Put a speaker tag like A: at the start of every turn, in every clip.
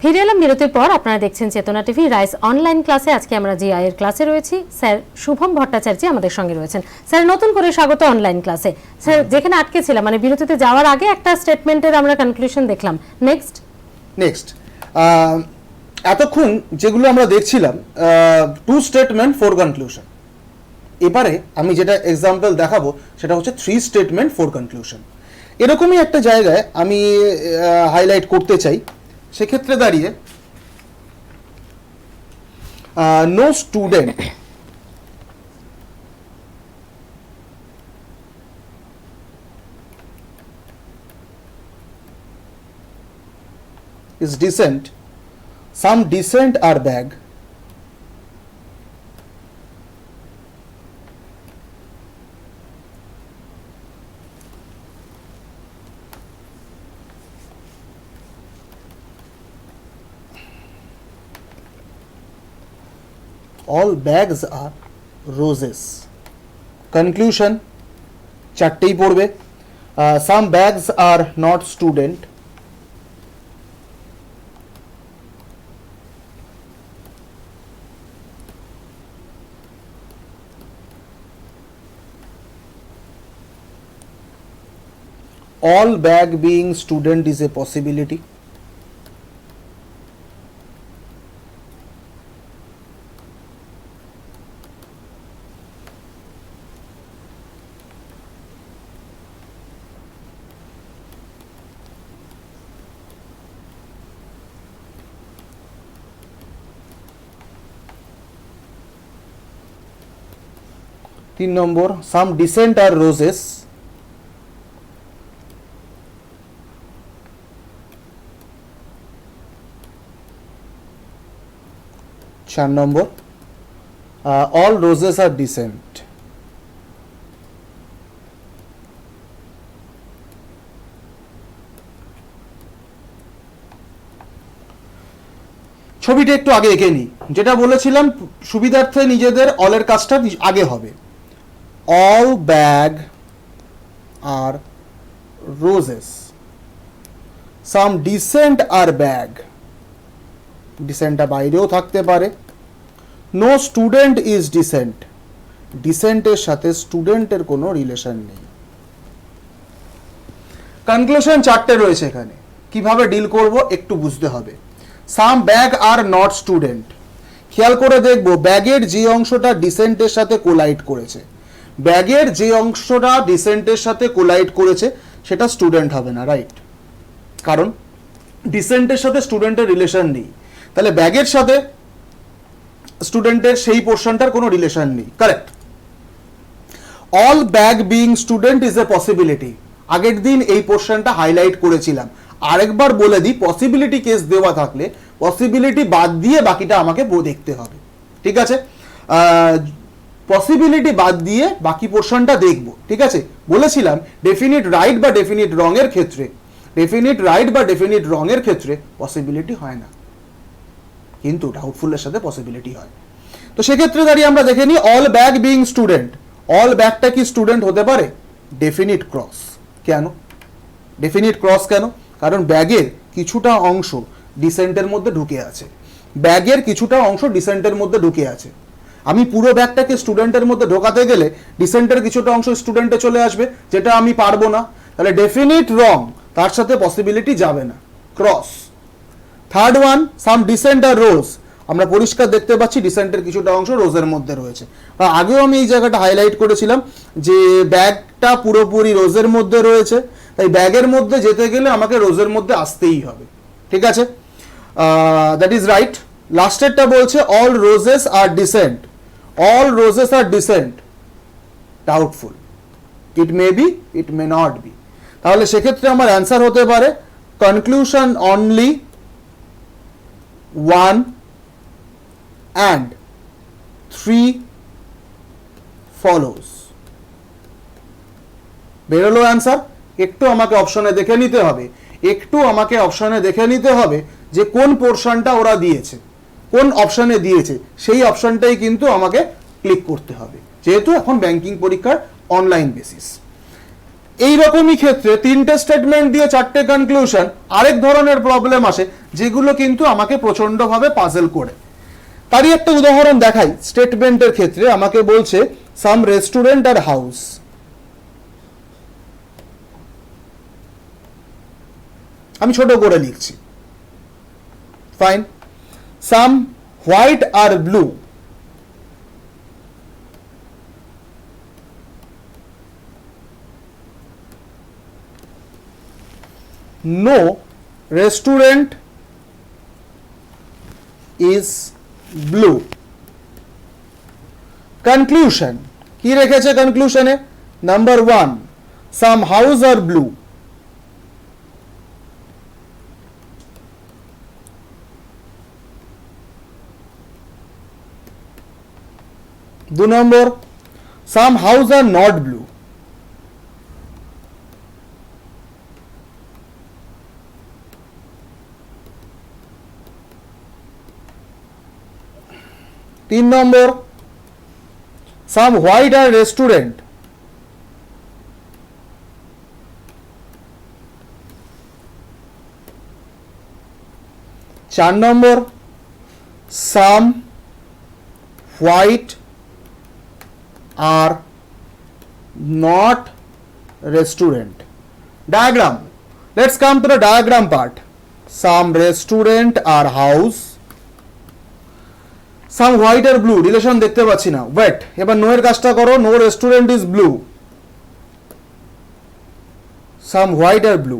A: ফিরে এলাম বিরতির পর। আপনারা দেখছেন চেতনা টিভি রাইস অনলাইন ক্লাসে। আজকে আমরা জিআই এর ক্লাসে রয়েছি। স্যার শুভম ভট্টাচার্য আমাদের সঙ্গে রয়েছেন। স্যার নতুন করে স্বাগত অনলাইন ক্লাসে। স্যার যেখানে আটকে ছিলাম মানে বিরতিতে যাওয়ার আগে একটা স্টেটমেন্টের আমরা কনক্লুশন দেখলাম। নেক্সট
B: এতক্ষণ যেগুলো আমরা দেখছিলাম টু স্টেটমেন্ট ফোর কনক্লুশন। এবারে আমি যেটা এক্সাম্পল দেখাবো সেটা হচ্ছে থ্রি স্টেটমেন্ট ফোর কনক্লুশন। এরকমই একটা জায়গায় আমি হাইলাইট করতে চাই। সেক্ষেত্রে দাঁড়িয়ে no student is decent, some decent are bag, all bags are roses. Conclusion চারটেই পড়বে। some bags are not student, all bag being student is a possibility, তিন নম্বর some decent are roses, চার নম্বর all roses are decent, ছবিটা একটু আগে এঁকে নিই। যেটা বলেছিলাম সুবিধার্থে নিজেদের অলের কাজটা আগে হবে। all bag are roses, some decent are bag, ডিসেন্টটা বাইরেও থাকতে পারে। নো স্টুডেন্ট ইজ ডিসেন্ট, ডিসেন্টের সাথে স্টুডেন্টের কোনো রিলেশন নেই। কনক্লুশন চারটে রয়েছে এখানে, কিভাবে ডিল করব একটু বুঝতে হবে। সাম ব্যাগ আর নট স্টুডেন্ট, খেয়াল করে দেখব ব্যাগের যে অংশটা ডিসেন্টের সাথে কোলাইড করেছে, ব্যাগের যে অংশটা ডিসেন্টের সাথে কোলাইড করেছে সেটা স্টুডেন্ট হবে না, রাইট? কারণ ডিসেন্টের সাথে স্টুডেন্টের রিলেশন নেই, তাহলে ব্যাগের সাথে স্টুডেন্টের সেই পোর্শনটার কোনো রিলেশন নেই, correct. All bag being student is a possibility, আগের দিন এই পোর্শনটা হাইলাইট করেছিলাম। আরেকবার বলে দিই, পসিবিলিটি কেস দেওয়া থাকলে পসিবিলিটি বাদ দিয়ে বাকিটা আমাকে দেখতে হবে, ঠিক আছে? পসিবিলিটি বাদ দিয়ে বাকি পোর্শনটা দেখব, ঠিক আছে? বলেছিলাম ডেফিনিট রাইট বা ডেফিনিট রং এর ক্ষেত্রে, ডেফিনিট রাইট বা ডেফিনিট রং এর ক্ষেত্রে পসিবিলিটি হয় না, কিন্তু ডাউটফুলের সাথে পসিবিলিটি হয়। তো সেক্ষেত্রে দাঁড়িয়ে আমরা দেখে নিই all bag being student, all ব্যাগটা কি স্টুডেন্ট হতে পারে? Definite cross. কেন ডেফিনিট ক্রস? কেন? কারণ ব্যাগের কিছুটা অংশ ডিসেন্টের মধ্যে ঢুকে আছে, ব্যাগের কিছুটা অংশ ডিসেন্টের মধ্যে ঢুকে আছে। আমি পুরো ব্যাগটাকে স্টুডেন্টের মধ্যে ঢোকাতে গেলে ডিসেন্টের কিছুটা অংশ স্টুডেন্টে চলে আসবে, যেটা আমি পারবো না, তাহলে ডেফিনিট রং, তার সাথে পসিবিলিটি যাবে না, ক্রস। থার্ড ওয়ান, সাম ডিসেন্ট আর রোজ, আমরা পরিষ্কার দেখতে পাচ্ছি ডিসেন্টের কিছুটা অংশ রোজের মধ্যে রয়েছে। আগেও আমি এই জায়গাটা হাইলাইট করেছিলাম যে ব্যাগটা পুরোপুরি রোজের মধ্যে রয়েছে, তাই ব্যাগের মধ্যে যেতে গেলে আমাকে রোজের মধ্যে আসতেই হবে, ঠিক আছে? That is right. লাস্টেরটা বলছে all roses are decent, all roses are decent, doubtful, it may be, it may not be. তাহলে সেক্ষেত্রে আমার অ্যান্সার হতে পারে কনক্লুশন অনলি 1 and 3 follows। বেরোলো অ্যান্সার। একটু আমাকে অপশনে দেখে নিতে হবে, একটু আমাকে অপশনে দেখে নিতে হবে যে কোন পোর্শনটা ওরা দিয়েছে, কোন অপশনে দিয়েছে, সেই অপশনটাই কিন্তু আমাকে ক্লিক করতে হবে, যেহেতু এখন ব্যাংকিং পরীক্ষার অনলাইন বেসিস। এইরকমই ক্ষেত্রে তিনটে স্টেটমেন্ট দিয়ে চারটে কনক্লুশন আরেক ধরনের প্রবলেম আসে, যেগুলো কিন্তু আমাকে প্রচন্ডভাবে পাজল করে। তারই একটা উদাহরণ দেখাই। স্টেটমেন্টের ক্ষেত্রে আমাকে বলছে সাম রেস্টুরেন্ট আর হাউস, আমি ছোট করে লিখছি, fine. Some white are blue, no restaurant is blue. Conclusion কি রেখেছে কনক্লুশনে? Number 1, some house are blue. दो number, some house are not blue। तीन number, some white are restaurant। चार number, some white are not restaurant। Diagram, let's come to the diagram part। some restaurant are house, some white are blue, relation দেখতে পাচ্ছি না। Wait, এবার no এর কাজটা করো। No restaurant is blue, some white are blue,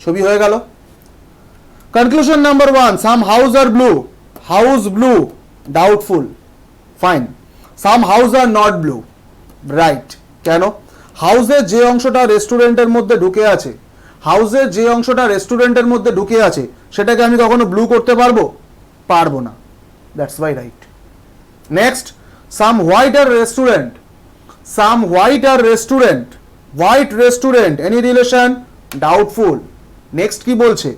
B: ছবি হয়ে গেল। Conclusion number 1, some house are blue, house blue, doubtful, fine. Some house are not blue, right. কেন? হাউসের যে অংশটা রেস্টুরেন্টের মধ্যে ঢুকে আছে, হাউসের যে অংশটা রেস্টুরেন্টের মধ্যে ঢুকে আছে, সেটাকে আমি কখনো ব্লু করতে পারবো? পারবো না। That's why right. Next, some white are restaurant, some white are restaurant, white restaurant, any relation? Doubtful. Next কি বলছে?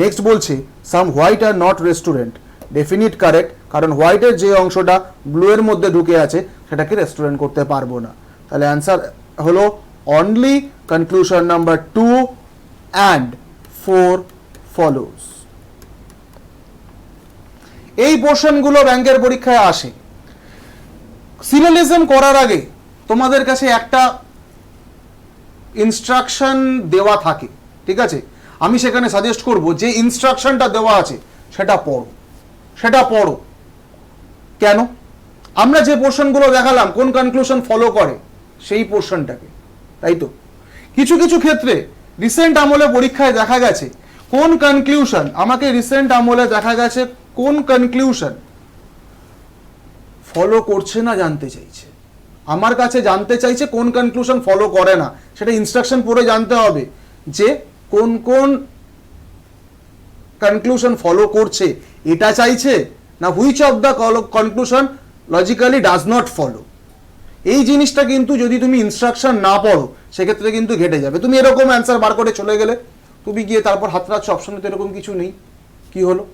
B: নেক্সট বলছে some white are not restaurant, definite correct, কারণ হোয়াইটের যে অংশটা ব্লু এর মধ্যে ঢুকে আছে সেটাকে রেস্টুরেন্ট করতে পারবো না। তাহলে অ্যান্সার হলো only conclusion number 2 and 4 follows. এই পোর্শনগুলো ব্যাংকের পরীক্ষায় আসে। সিলোজিজম করার আগে তোমাদের কাছে একটা ইনস্ট্রাকশন দেওয়া থাকে, ঠিক আছে? আমি সেখানে সাজেস্ট করব যে ইনস্ট্রাকশনটা দেওয়া আছে সেটা পড়ো, সেটা পড়ো। কেন? আমরা যে পোর্শনগুলো দেখালাম কোন কনক্লুশন ফলো করে সেই পোর্শনটাকে, তাই তো? কিছু কিছু ক্ষেত্রে রিসেন্ট আমলে পরীক্ষায় দেখা গেছে কোন কনক্লুশন, আমাকে রিসেন্ট আমলে দেখা গেছে কোন কনক্লুশন ফলো করছে না জানতে চাইছে, আমার কাছে জানতে চাইছে কোন কনক্লুশন ফলো করে না। সেটা ইনস্ট্রাকশন পড়ে জানতে হবে যে কোন কোন কনক্লুশন ফলো করছে, এটা চাইছে না which of the conclusion logically does not follow. এই জিনিসটা কিন্তু যদি তুমি ইনস্ট্রাকশন না পড়ো সেক্ষেত্রে কিন্তু ঘেটে যাবে। তুমি এরকম অ্যান্সার বার করে চলে গেলে, তুমি গিয়ে তারপর হাত রাখছো, অপশনে তো এরকম কিছু নেই, কি হলো?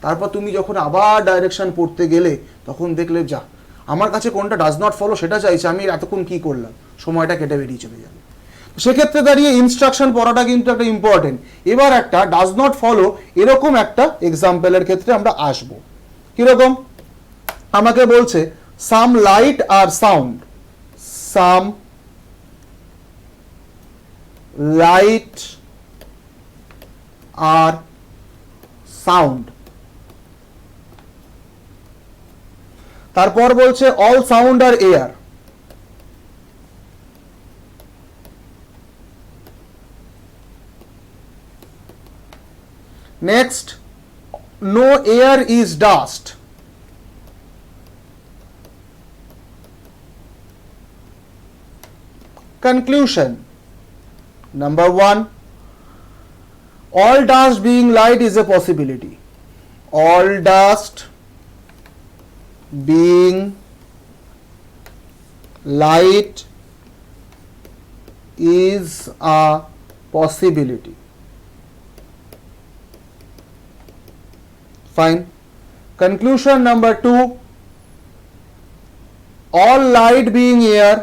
B: তারপর তুমি যখন আবার ডাইরেকশন পড়তে গেলে তখন দেখলে যা আমার কাছে কোনটা ডাজ নট ফলো সেটা চাইছে, আমি এতক্ষণ কি করলাম, সময়টা কেটে বেরিয়ে চলে যাবে। সেক্ষেত্রে দাঁড়িয়ে ইনস্ট্রাকশন পড়াটা কিন্তু একটা ইম্পর্টেন্ট। এবার একটা ডাজ নট ফলো এরকম একটা এক্সাম্পলের ক্ষেত্রে আমরা আসবো। কিরকম? আমাকে বলছে some light are sound, some light are sound, তারপর বলছে all sound are air, next no air is dust, conclusion number 1, all dust being light is a possibility, all dust being light is a possibility, fine। conclusion number 2, all light being air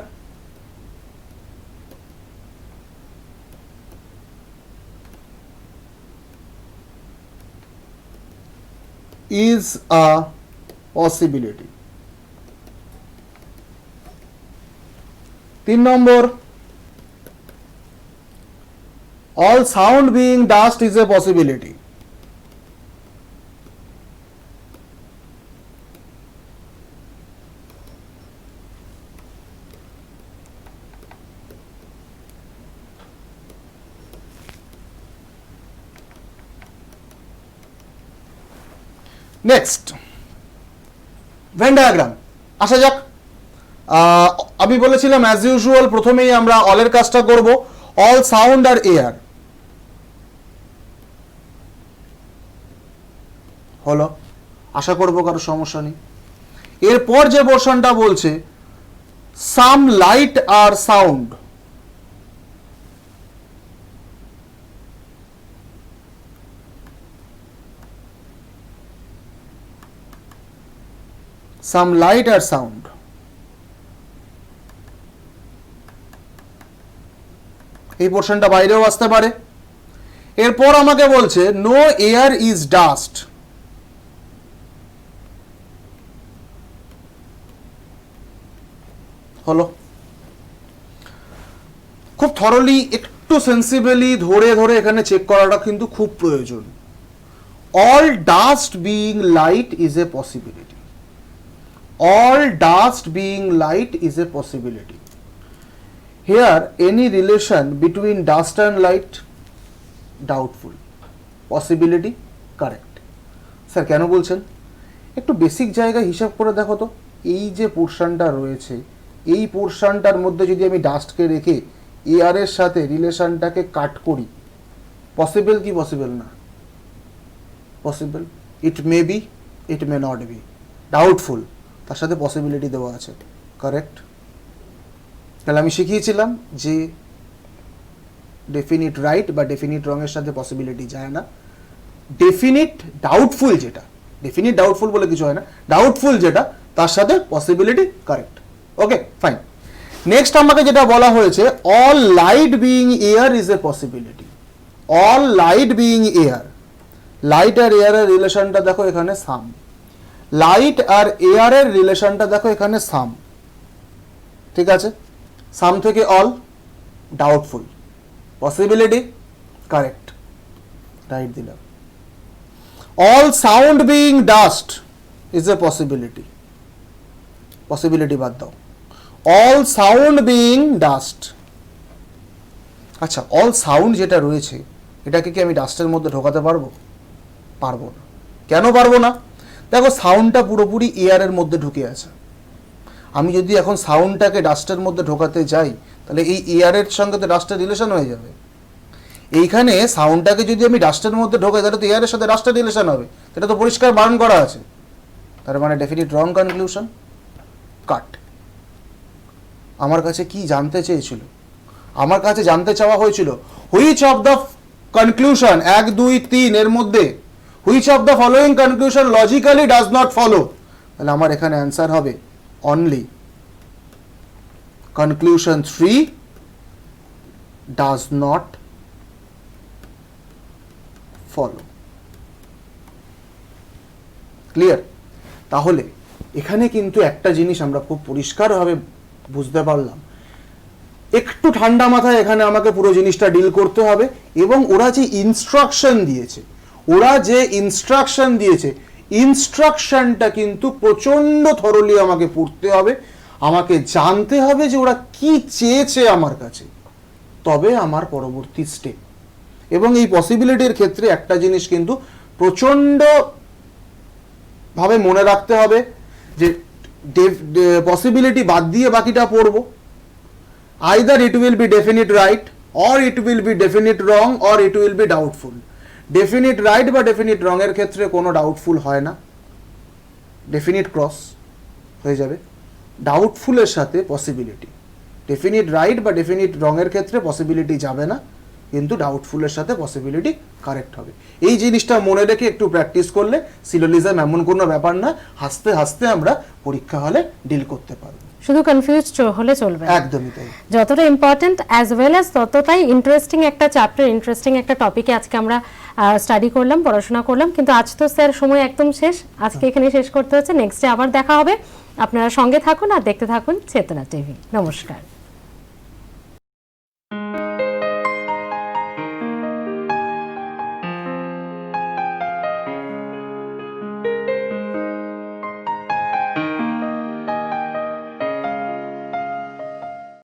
B: is a possibility. 3 number, all sound being dust is a possibility. Next Venn diagram আসা যাক। আমি বলেছিলাম as usual প্রথমেই আমরা অলের কাজটা করব। All sound are air হলো, আশা করব কারো সমস্যা নেই। এরপর যে পোর্শনটা বলছে some light are sound, some light or sound, এই পোর্শনটা বাইরেও আসতে পারে। এরপর আমাকে বলছে নো এয়ার ইজ ডাস্ট, হলো। খুব থরলি একটু সেন্সিবলি ধরে ধরে এখানে চেক করাটা কিন্তু খুব প্রয়োজন। All dust being light is a possibility, all dust being light is a possibility. Here any relation between dust and light doubtful, possibility correct. Sir কেন বলছেন? একটু বেসিক জায়গা হিসাব করে দেখো তো, এই যে পোর্শনটা রয়েছে এই পোর্শনটার মধ্যে যদি আমি ডাস্টকে রেখে এয়ার এর সাথে রিলেশনটাকে কাট করি, পসিবল কি পসিবল না? Possible. It may be, it may not be, doubtful, তার সাথে পসিবিলিটি দেওয়া আছে, কারেক্ট। তাহলে আমি শিখিয়েছিলাম যে ডেফিনিট রাইট বা ডেফিনিট রং এর সাথে পসিবিলিটি যায় না। ডেফিনিট ডাউটফুল যেটা, ডেফিনিট ডাউটফুল বলে কিছু হয় না, ডাউটফুল যেটা তার সাথে possibility correct. Okay fine. Next আমাকে যেটা বলা হয়েছে all light being air is a possibility. All light being air, light আর এয়ারের রিলেশনটা দেখো এখানে সাম, লাইট আর এয়ারের রিলেশনটা দেখো এখানে সাম, ঠিক আছে। সাম থেকে all doubtful, possibility correct, right দিলাম। All sound being dust is a possibility, possibility বাদ দাও। অল সাউন্ড বিইং ডাস্ট, আচ্ছা অল সাউন্ড যেটা রয়েছে এটাকে কি আমি ডাস্টের মধ্যে ঢোকাতে পারবো? পারবো না। কেন পারবো না? দেখো সাউন্ডটা পুরোপুরি এয়ারের মধ্যে ঢুকে আছে। আমি যদি এখন সাউন্ডটাকে ডাস্টের মধ্যে ঢোকাতে যাই তাহলে এই এয়ারের সঙ্গে তো ডাস্টের রিলেশন হয়ে যাবে। এইখানে সাউন্ডটাকে যদি আমি ডাস্টের মধ্যে ঢোকাই তাহলে তো এয়ারের সাথে ডাস্টের রিলেশন হবে, সেটা তো পরিষ্কার বারণ করা আছে। তার মানে ডেফিনিট রং কনক্লুশন, কাট। আমার কাছে কি জানতে চেয়েছিল? আমার কাছে জানতে চাওয়া হয়েছিল হুইচ অফ দ্য কনক্লুশন 1 2 3 এর মধ্যে which of the following conclusion logically does not follow, তাহলে আমার এখানে অ্যান্সার হবে only conclusion 3 does not follow. Clear? তাহলে এখানে কিন্তু একটা জিনিস আমরা খুব পরিষ্কারভাবে বুঝতে পারলাম, একটু ঠান্ডা মাথায় এখানে আমাকে পুরো জিনিসটা ডিল করতে হবে। এবং ওরা যে ইনস্ট্রাকশন দিয়েছে, ইনস্ট্রাকশনটা কিন্তু প্রচন্ড থরলি আমাকে পড়তে হবে, আমাকে জানতে হবে যে ওরা কি চেয়েছে আমার কাছে, তবে আমার পরবর্তী স্টেপ। এবং এই পসিবিলিটির ক্ষেত্রে একটা জিনিস কিন্তু প্রচন্ড ভাবে মনে রাখতে হবে যে পসিবিলিটি বাদ দিয়ে বাকিটা পড়বো। Either it will be definite right or it will be definite wrong or it will be doubtful. Definite right বা ডেফিনিট রং এর ক্ষেত্রে কোনো ডাউটফুল হয় না, ডেফিনিট ক্রস হয়ে যাবে। ডাউটফুলের সাথে পসিবিলিটি, ডেফিনিট রাইট বা ডেফিনিট রং এর ক্ষেত্রে পসিবিলিটি যাবে না, কিন্তু ডাউটফুলের সাথে পসিবিলিটি কারেক্ট হবে। এই জিনিসটা মনে রেখে একটু প্র্যাকটিস করলে সিলোজিজম এমন কোনো ব্যাপার না, হাসতে হাসতে আমরা পরীক্ষা হলে ডিল করতে পারবো।
A: শুধু কনফিউজ হলে চলবে না,
B: একদমই তাই।
A: যতটা ইম্পর্টেন্ট অ্যাজ ওয়েল অ্যাজ ততটাই ইন্টারেস্টিং একটা চ্যাপ্টার, ইন্টারেস্টিং একটা টপিকে আজকে আমরা স্টাডি করলাম, পড়াশোনা করলাম, কিন্তু আজ তো স্যার সময় একদম শেষ, আজকে এখানে শেষ করতে হচ্ছে। নেক্সটে আবার দেখা হবে। আপনারা সঙ্গে থাকুন আর দেখতে থাকুন চেতনা টিভি। নমস্কার।